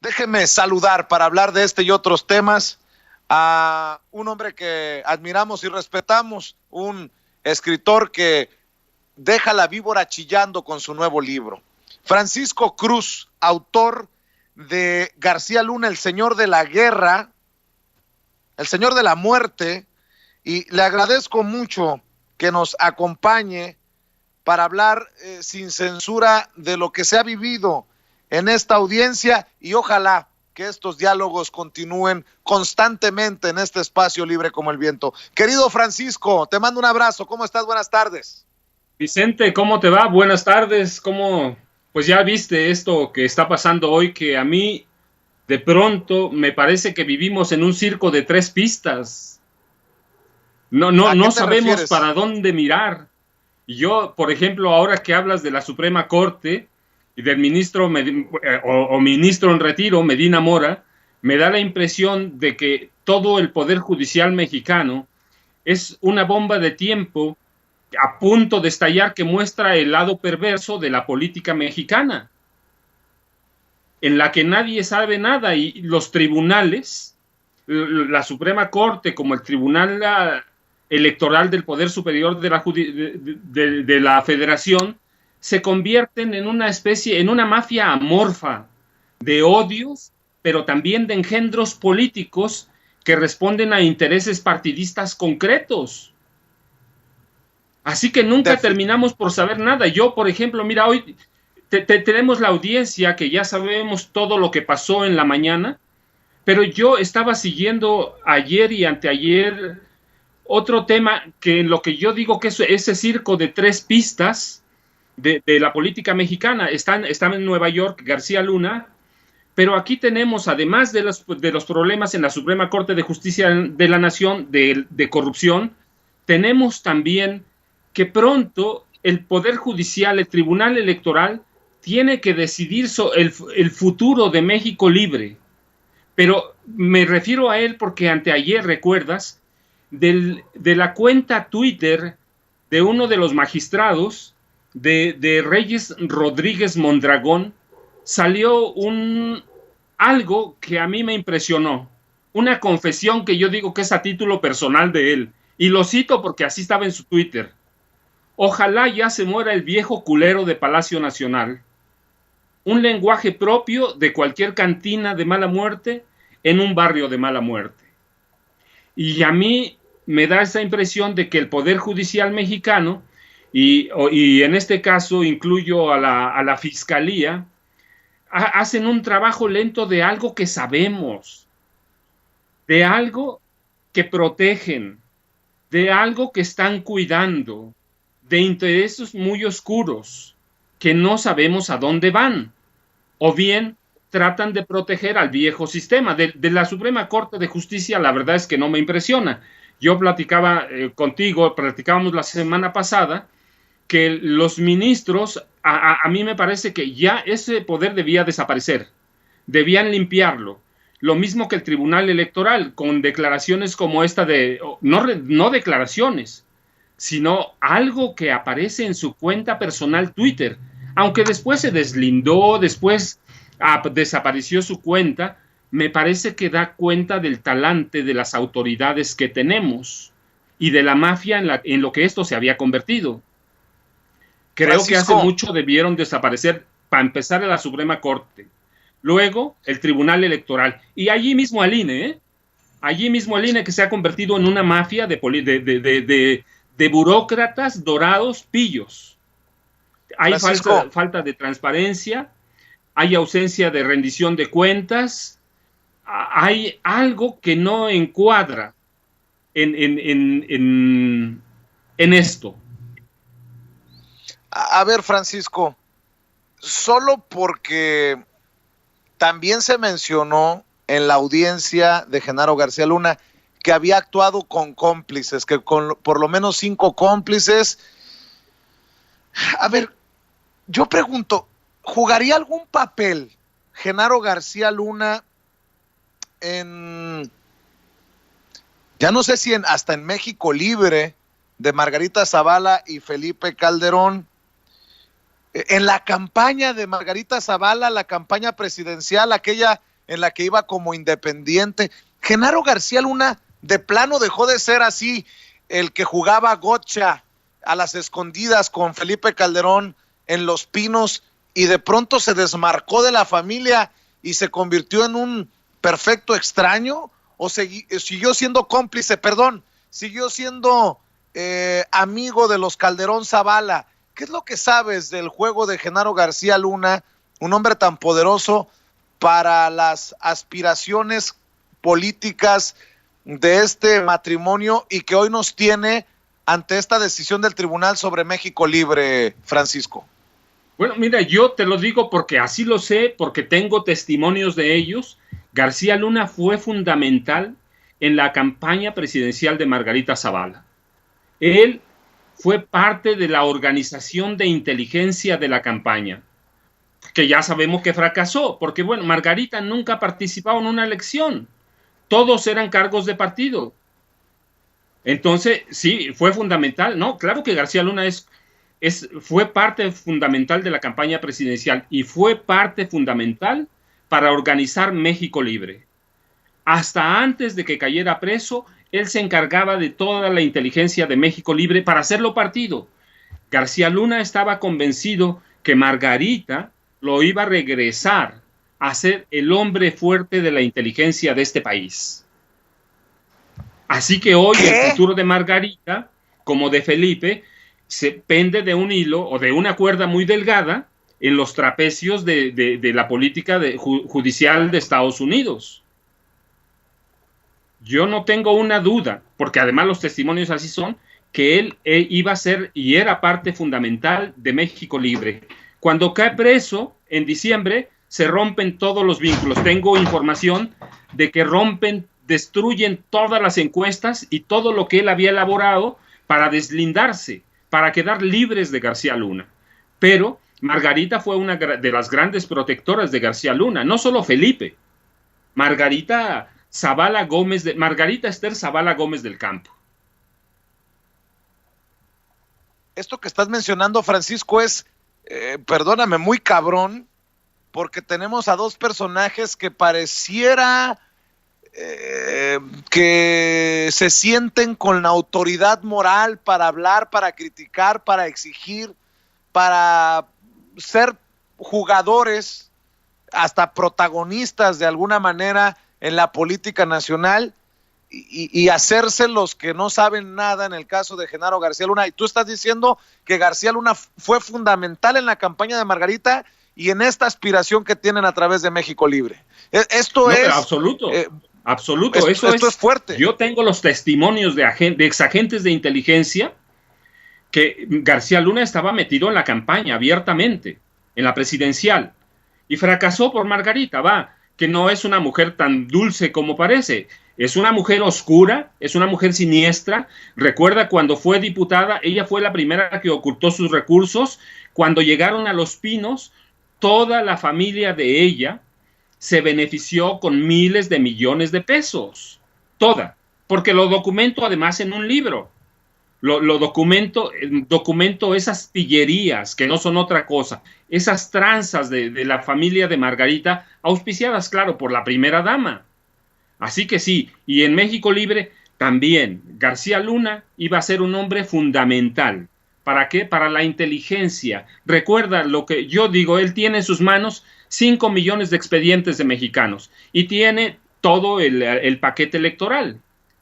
Déjeme saludar para hablar de este y otros temas a un hombre que admiramos y respetamos, un escritor que deja la víbora chillando con su nuevo libro. Francisco Cruz, autor de García Luna, El Señor de la Guerra, El Señor de la Muerte, y le agradezco mucho que nos acompañe para hablar sin censura de lo que se ha vivido en esta audiencia y ojalá que estos diálogos continúen constantemente en este espacio libre como el viento. Querido Francisco, te mando un abrazo. ¿Cómo estás? Buenas tardes. Vicente, ¿cómo te va? Buenas tardes. Pues ya viste esto que está pasando hoy, que a mí de pronto me parece que vivimos en un circo de tres pistas. No sabemos refieres? para dónde mirar. Y yo, por ejemplo, ahora que hablas de la Suprema Corte y del ministro o ministro en retiro, Medina Mora, me da la impresión de que todo el Poder Judicial mexicano es una bomba de tiempo a punto de estallar que muestra el lado perverso de la política mexicana, en la que nadie sabe nada y los tribunales, la Suprema Corte como el Tribunal Electoral del Poder Superior de la Federación, se convierten en una especie, en una mafia amorfa de odios, pero también de engendros políticos que responden a intereses partidistas concretos. Así que nunca terminamos por saber nada. Yo, por ejemplo, mira, hoy tenemos la audiencia que ya sabemos todo lo que pasó en la mañana, pero yo estaba siguiendo ayer y anteayer otro tema que en lo que yo digo que es ese circo de tres pistas de la política mexicana. Están en Nueva York García Luna, pero aquí tenemos, además de los problemas en la Suprema Corte de Justicia de la Nación de corrupción, tenemos también que pronto el Poder Judicial, el Tribunal Electoral, tiene que decidir el futuro de México libre. Pero me refiero a él porque anteayer, ¿recuerdas? De la cuenta Twitter de uno de los magistrados, de Reyes Rodríguez Mondragón, salió algo que a mí me impresionó. Una confesión que yo digo que es a título personal de él. Y lo cito porque así estaba en su Twitter. Ojalá ya se muera el viejo culero de Palacio Nacional. Un lenguaje propio de cualquier cantina de mala muerte en un barrio de mala muerte. Y a mí me da esa impresión de que el Poder Judicial mexicano, y en este caso incluyo a la Fiscalía, hacen un trabajo lento de algo que sabemos, de algo que protegen, de algo que están cuidando, de intereses muy oscuros que no sabemos a dónde van, o bien tratan de proteger al viejo sistema. De la Suprema Corte de Justicia, la verdad es que no me impresiona. Yo platicaba contigo, platicábamos la semana pasada, que los ministros, a mí me parece que ya ese poder debía desaparecer, debían limpiarlo. Lo mismo que el Tribunal Electoral, con declaraciones como esta no declaraciones, sino algo que aparece en su cuenta personal Twitter, aunque después se deslindó, después desapareció su cuenta, me parece que da cuenta del talante de las autoridades que tenemos y de la mafia en lo que esto se había convertido. Creo que hace mucho debieron desaparecer, para empezar, a la Suprema Corte, luego el Tribunal Electoral, y allí mismo al INE, allí mismo el INE, que se ha convertido en una mafia de burócratas dorados pillos. Hay falta de transparencia, hay ausencia de rendición de cuentas, hay algo que no encuadra en esto. A ver, Francisco, solo porque también se mencionó en la audiencia de Genaro García Luna que había actuado con cómplices, que con por lo menos 5 cómplices. A ver, yo pregunto, ¿jugaría algún papel Genaro García Luna en, ya no sé si hasta en México Libre, de Margarita Zavala y Felipe Calderón, en la campaña de Margarita Zavala, la campaña presidencial, aquella en la que iba como independiente. Genaro García Luna de plano dejó de ser así el que jugaba gocha a las escondidas con Felipe Calderón en Los Pinos y de pronto se desmarcó de la familia y se convirtió en un perfecto extraño, o siguió siendo cómplice, siguió siendo amigo de los Calderón Zavala. ¿Qué es lo que sabes del juego de Genaro García Luna, un hombre tan poderoso para las aspiraciones políticas de este matrimonio y que hoy nos tiene ante esta decisión del Tribunal sobre México Libre, Francisco? Bueno, mira, yo te lo digo porque así lo sé, porque tengo testimonios de ellos. García Luna fue fundamental en la campaña presidencial de Margarita Zavala. Él fue parte de la organización de inteligencia de la campaña, que ya sabemos que fracasó, porque bueno, Margarita nunca ha participado en una elección. Todos eran cargos de partido. Entonces, sí, fue fundamental. No, claro que García Luna fue parte fundamental de la campaña presidencial y fue parte fundamental para organizar México Libre. Hasta antes de que cayera preso, él se encargaba de toda la inteligencia de México Libre para hacerlo partido. García Luna estaba convencido que Margarita lo iba a regresar a ser el hombre fuerte de la inteligencia de este país. Así que hoy el futuro de Margarita, como de Felipe, se pende de un hilo o de una cuerda muy delgada en los trapecios de la política judicial de Estados Unidos. Yo no tengo una duda, porque además los testimonios así son, que él iba a ser y era parte fundamental de México Libre. Cuando cae preso en diciembre, se rompen todos los vínculos. Tengo información de que destruyen todas las encuestas y todo lo que él había elaborado para deslindarse, para quedar libres de García Luna. Pero Margarita fue una de las grandes protectoras de García Luna, no solo Felipe. Margarita Esther Zavala Gómez del Campo. Esto que estás mencionando, Francisco, es, perdóname, muy cabrón, porque tenemos a dos personajes que pareciera que se sienten con la autoridad moral para hablar, para criticar, para exigir, para ser jugadores, hasta protagonistas de alguna manera en la política nacional y hacerse los que no saben nada en el caso de Genaro García Luna. Y tú estás diciendo que García Luna fue fundamental en la campaña de Margarita y en esta aspiración que tienen a través de México Libre. Esto es... Absoluto. Absoluto, esto es fuerte. Yo tengo los testimonios de exagentes de inteligencia que García Luna estaba metido en la campaña abiertamente, en la presidencial, y fracasó por Margarita, que no es una mujer tan dulce como parece, es una mujer oscura, es una mujer siniestra. Recuerda cuando fue diputada, ella fue la primera que ocultó sus recursos. Cuando llegaron a Los Pinos, toda la familia de ella se benefició con miles de millones de pesos, toda, porque lo documento además en un libro, documento esas pillerías que no son otra cosa, esas tranzas de la familia de Margarita, auspiciadas, claro, por la primera dama. Así que sí, y en México Libre también, García Luna iba a ser un hombre fundamental. ¿Para qué? Para la inteligencia. Recuerda lo que yo digo, él tiene en sus manos 5 millones de expedientes de mexicanos y tiene todo el paquete electoral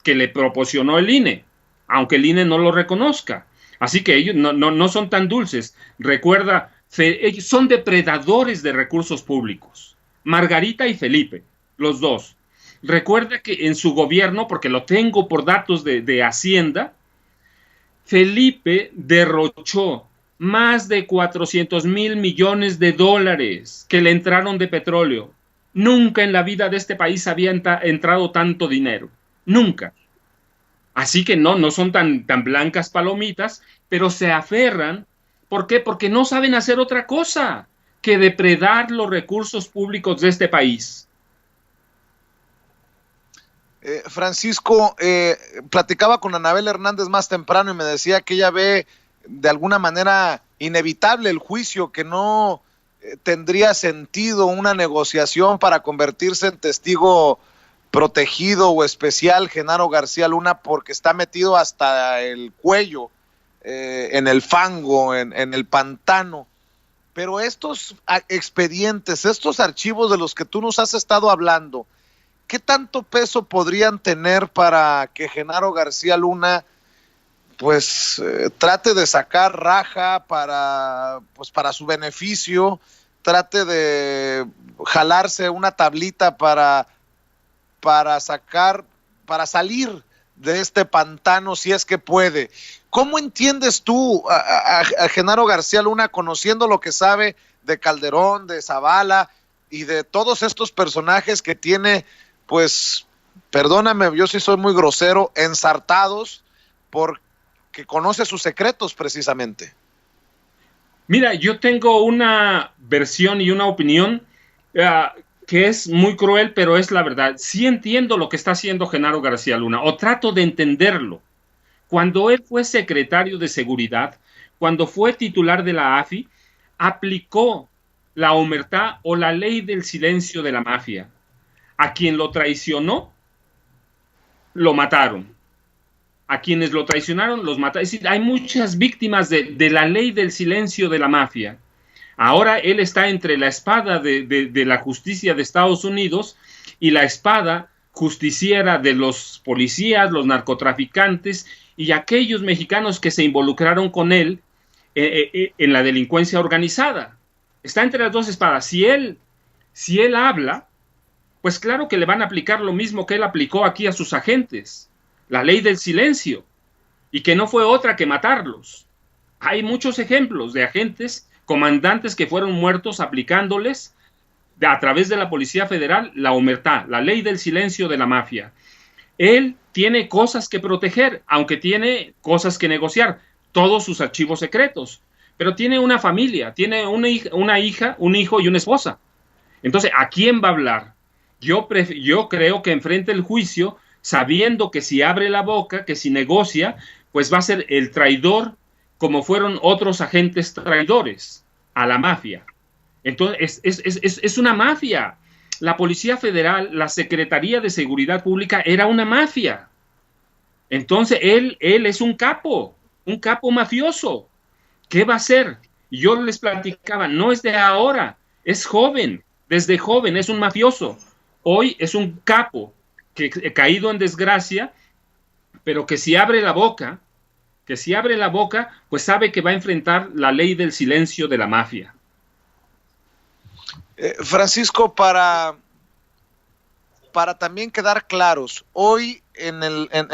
que le proporcionó el INE, aunque el INE no lo reconozca. Así que ellos no son tan dulces. Recuerda, ellos son depredadores de recursos públicos. Margarita y Felipe, los dos. Recuerda que en su gobierno, porque lo tengo por datos de Hacienda, Felipe derrochó más de 400,000 millones de dólares que le entraron de petróleo. Nunca en la vida de este país había entrado tanto dinero. Nunca. Así que no son tan blancas palomitas, pero se aferran. ¿Por qué? Porque no saben hacer otra cosa que depredar los recursos públicos de este país. Francisco, platicaba con Anabel Hernández más temprano y me decía que ella ve de alguna manera inevitable el juicio, que no tendría sentido una negociación para convertirse en testigo protegido o especial Genaro García Luna, porque está metido hasta el cuello en el fango, en el pantano. Pero estos expedientes, estos archivos de los que tú nos has estado hablando, ¿qué tanto peso podrían tener para que Genaro García Luna pues trate de sacar raja para su beneficio, trate de jalarse una tablita para salir de este pantano si es que puede? ¿Cómo entiendes tú a Genaro García Luna, conociendo lo que sabe de Calderón, de Zavala y de todos estos personajes que tiene, pues, perdóname, yo sí soy muy grosero, ensartados, porque conoce sus secretos precisamente? Mira, yo tengo una versión y una opinión que es muy cruel, pero es la verdad. Sí entiendo lo que está haciendo Genaro García Luna, o trato de entenderlo. Cuando él fue secretario de Seguridad, cuando fue titular de la AFI, aplicó la omertá o la ley del silencio de la mafia. A quien lo traicionó, lo mataron. A quienes lo traicionaron, los mataron. Es decir, hay muchas víctimas de la ley del silencio de la mafia. Ahora él está entre la espada de la justicia de Estados Unidos y la espada justiciera de los policías, los narcotraficantes y aquellos mexicanos que se involucraron con él en la delincuencia organizada. Está entre las dos espadas. Si él habla, pues claro que le van a aplicar lo mismo que él aplicó aquí a sus agentes, la ley del silencio, y que no fue otra que matarlos. Hay muchos ejemplos de agentes, comandantes que fueron muertos aplicándoles a través de la Policía Federal la omertá, la ley del silencio de la mafia. Él tiene cosas que proteger, aunque tiene cosas que negociar, todos sus archivos secretos, pero tiene una familia, tiene una hija, un hijo y una esposa. Entonces, ¿a quién va a hablar? Yo creo que enfrente el juicio, sabiendo que si abre la boca, que si negocia, pues va a ser el traidor, como fueron otros agentes traidores a la mafia. Entonces, es una mafia. La Policía Federal, la Secretaría de Seguridad Pública era una mafia. Entonces, él es un capo mafioso. ¿Qué va a hacer? Yo les platicaba, no es de ahora, es joven, desde joven es un mafioso. Hoy es un capo que caído en desgracia, pero que si abre la boca, pues sabe que va a enfrentar la ley del silencio de la mafia. Francisco, para también quedar claros, hoy en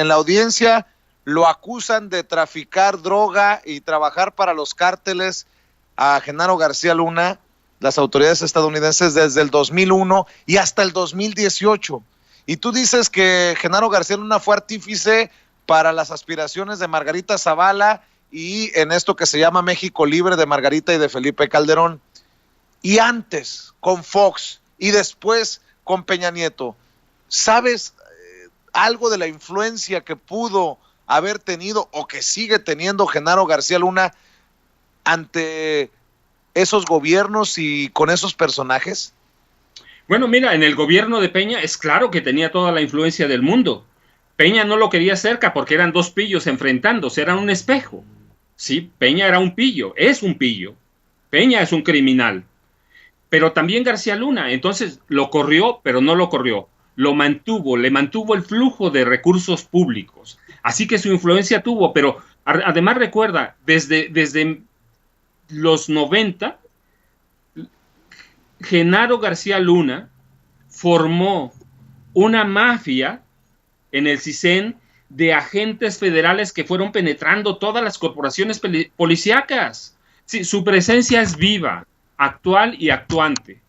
la audiencia lo acusan de traficar droga y trabajar para los cárteles a Genaro García Luna, las autoridades estadounidenses, desde el 2001 y hasta el 2018. Y tú dices que Genaro García Luna fue artífice para las aspiraciones de Margarita Zavala y en esto que se llama México Libre de Margarita y de Felipe Calderón. Y antes con Fox y después con Peña Nieto, ¿sabes algo de la influencia que pudo haber tenido o que sigue teniendo Genaro García Luna ante esos gobiernos y con esos personajes? Bueno, mira, en el gobierno de Peña es claro que tenía toda la influencia del mundo. Peña no lo quería cerca porque eran dos pillos enfrentándose, eran un espejo. Sí, Peña era un pillo, es un pillo. Peña es un criminal. Pero también García Luna, entonces lo corrió, pero no lo corrió. Lo mantuvo, le mantuvo el flujo de recursos públicos. Así que su influencia tuvo, pero además recuerda, desde los 90, Genaro García Luna formó una mafia en el CISEN de agentes federales que fueron penetrando todas las corporaciones policíacas. Sí, su presencia es viva, actual y actuante.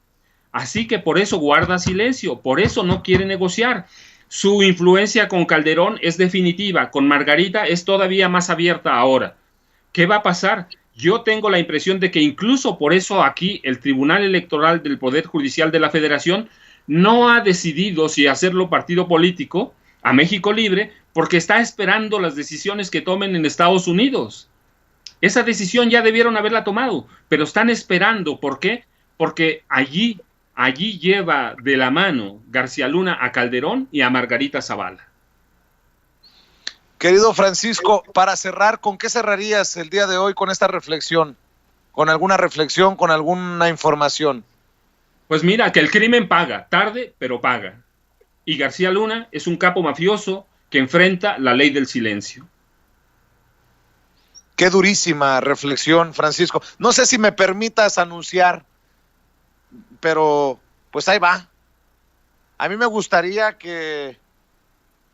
Así que por eso guarda silencio, por eso no quiere negociar. Su influencia con Calderón es definitiva, con Margarita es todavía más abierta ahora. ¿Qué va a pasar? Yo tengo la impresión de que incluso por eso aquí el Tribunal Electoral del Poder Judicial de la Federación no ha decidido si hacerlo partido político a México Libre, porque está esperando las decisiones que tomen en Estados Unidos. Esa decisión ya debieron haberla tomado, pero están esperando. ¿Por qué? porque allí lleva de la mano García Luna a Calderón y a Margarita Zavala. Querido Francisco, para cerrar, ¿con qué cerrarías el día de hoy con esta reflexión? ¿Con alguna reflexión, con alguna información? Pues mira, que el crimen paga, tarde, pero paga. Y García Luna es un capo mafioso que enfrenta la ley del silencio. Qué durísima reflexión, Francisco. No sé si me permitas anunciar, pero pues ahí va. A mí me gustaría que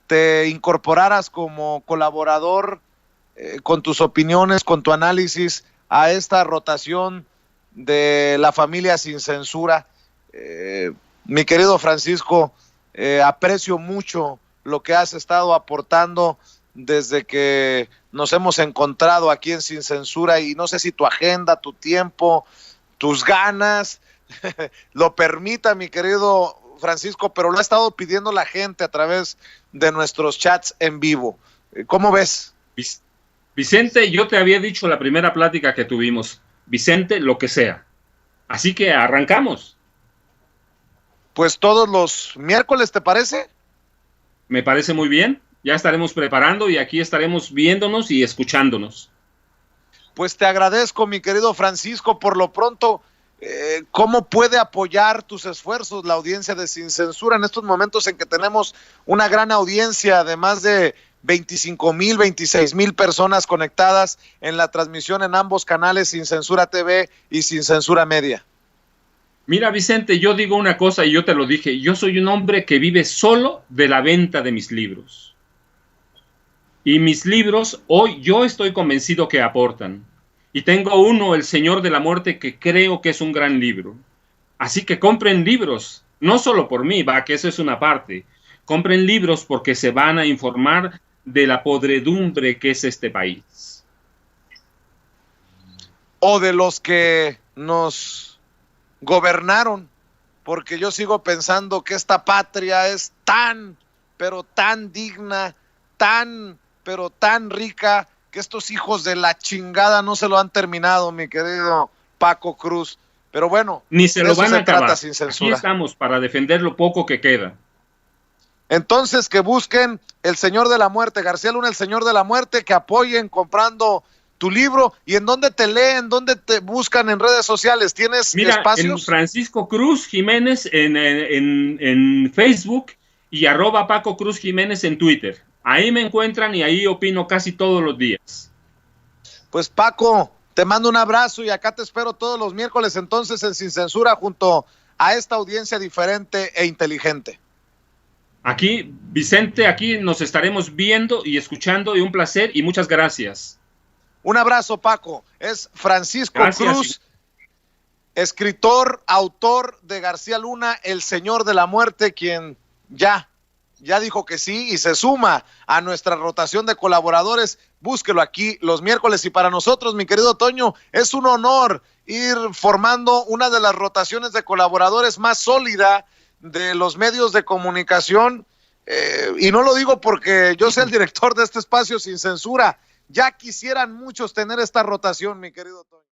te incorporaras como colaborador con tus opiniones, con tu análisis a esta rotación de la familia sin censura. Mi querido Francisco, aprecio mucho lo que has estado aportando desde que nos hemos encontrado aquí en Sin Censura, y no sé si tu agenda, tu tiempo, tus ganas lo permita, mi querido Francisco, pero lo ha estado pidiendo la gente a través de nuestros chats en vivo. ¿Cómo ves? Vicente, yo te había dicho la primera plática que tuvimos, Vicente, lo que sea. Así que arrancamos. Pues todos los miércoles, ¿te parece? Me parece muy bien. Ya estaremos preparando y aquí estaremos viéndonos y escuchándonos. Pues te agradezco, mi querido Francisco. Por lo pronto, ¿cómo puede apoyar tus esfuerzos la audiencia de Sin Censura en estos momentos en que tenemos una gran audiencia de más de 25,000, 26,000 personas conectadas en la transmisión en ambos canales, Sin Censura TV y Sin Censura Media? Mira, Vicente, yo digo una cosa y yo te lo dije. Yo soy un hombre que vive solo de la venta de mis libros. Y mis libros, hoy yo estoy convencido que aportan. Y tengo uno, El Señor de la Muerte, que creo que es un gran libro. Así que compren libros, no solo por mí, va, que eso es una parte. Compren libros porque se van a informar de la podredumbre que es este país. O de los que nos gobernaron, porque yo sigo pensando que esta patria es tan, pero tan digna, tan, pero tan rica, que estos hijos de la chingada no se lo han terminado, mi querido Paco Cruz. Pero bueno, ni se lo van a acabar. Sin Censura. Aquí estamos para defender lo poco que queda. Entonces que busquen El Señor de la Muerte, García Luna, El Señor de la Muerte, que apoyen comprando tu libro. ¿Y en dónde te leen? ¿Dónde te buscan en redes sociales? ¿Tienes espacios? En Francisco Cruz Jiménez en Facebook y @ Paco Cruz Jiménez en Twitter. Ahí me encuentran y ahí opino casi todos los días. Pues Paco, te mando un abrazo y acá te espero todos los miércoles entonces en Sin Censura junto a esta audiencia diferente e inteligente. Aquí, Vicente, aquí nos estaremos viendo y escuchando y un placer y muchas gracias. Un abrazo, Paco. Es Francisco Cruz, escritor, autor de García Luna, El Señor de la Muerte, quien ya dijo que sí y se suma a nuestra rotación de colaboradores. Búsquelo aquí los miércoles. Y para nosotros, mi querido Toño, es un honor ir formando una de las rotaciones de colaboradores más sólida de los medios de comunicación. Y no lo digo porque yo sea el director de este espacio Sin Censura. Ya quisieran muchos tener esta rotación, mi querido Toño.